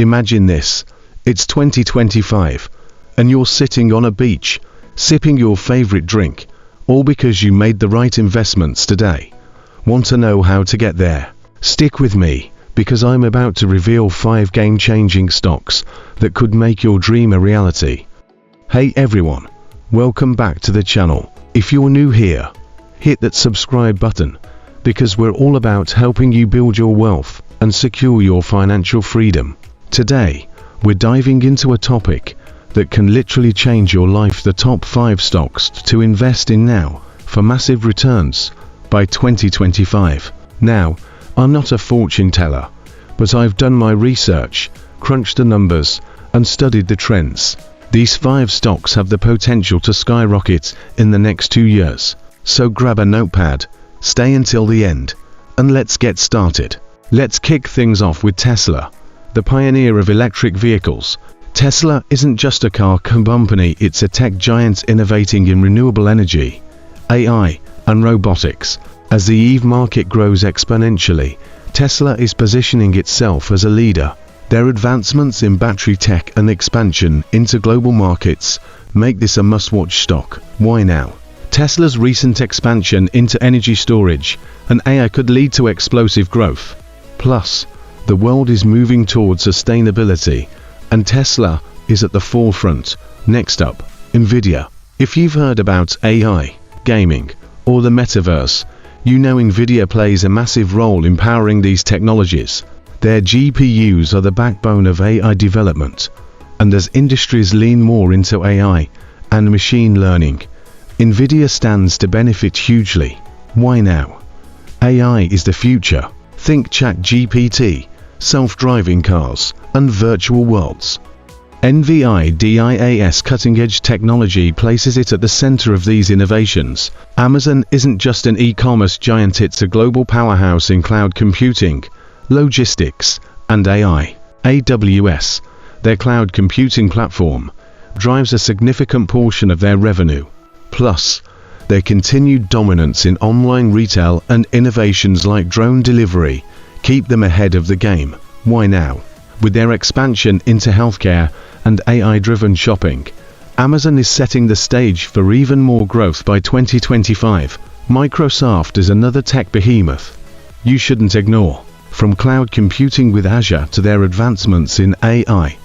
Imagine this. It's 2025, and you're sitting on a beach, sipping your favorite drink, all because you made the right investments today. Want to know how to get there? Stick with me, because I'm about to reveal 5 game-changing stocks that could make your dream a reality. Hey everyone, welcome back to the channel. If you're new here, hit that subscribe button, because we're all about helping you build your wealth and secure your financial freedom. Today, we're diving into a topic that can literally change your life: the top 5 stocks to invest in now for massive returns by 2025. Now, I'm not a fortune teller, but I've done my research, crunched the numbers, and studied the trends. These 5 stocks have the potential to skyrocket in the next 2 years. So grab a notepad, stay until the end, and let's get started. Let's kick things off with Tesla, the pioneer of electric vehicles. Tesla isn't just a car company, it's a tech giant innovating in renewable energy, AI, and robotics. As the EV market grows exponentially, Tesla is positioning itself as a leader. Their advancements in battery tech and expansion into global markets make this a must-watch stock. Why now? Tesla's recent expansion into energy storage and AI could lead to explosive growth. Plus, the world is moving towards sustainability, and Tesla is at the forefront. Next up, NVIDIA. If you've heard about AI, gaming, or the metaverse, you know NVIDIA plays a massive role in powering these technologies. Their GPUs are the backbone of AI development, and as industries lean more into AI and machine learning, NVIDIA stands to benefit hugely. Why now? AI is the future. Think ChatGPT, self-driving cars, and virtual worlds. NVIDIA's cutting-edge technology places it at the center of these innovations. Amazon isn't just an e-commerce giant, it's a global powerhouse in cloud computing, logistics, and AI. AWS, their cloud computing platform, drives a significant portion of their revenue. Plus, their continued dominance in online retail and innovations like drone delivery keep them ahead of the game. Why now? With their expansion into healthcare and AI-driven shopping, Amazon is setting the stage for even more growth by 2025. Microsoft is another tech behemoth you shouldn't ignore. From cloud computing with Azure to their advancements in AI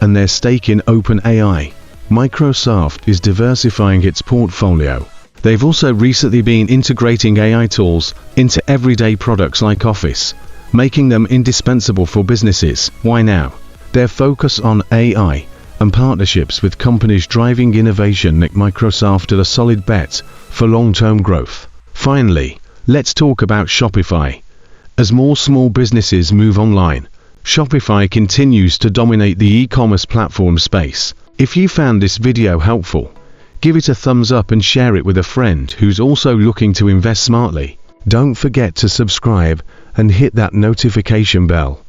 and their stake in OpenAI, Microsoft is diversifying its portfolio. They've also recently been integrating AI tools into everyday products like Office, making them indispensable for businesses. Why now? Their focus on AI and partnerships with companies driving innovation make Microsoft a solid bet for long-term growth. Finally, let's talk about Shopify. As more small businesses move online, Shopify continues to dominate the e-commerce platform space. If you found this video helpful, give it a thumbs up and share it with a friend who's also looking to invest smartly. Don't forget to subscribe and hit that notification bell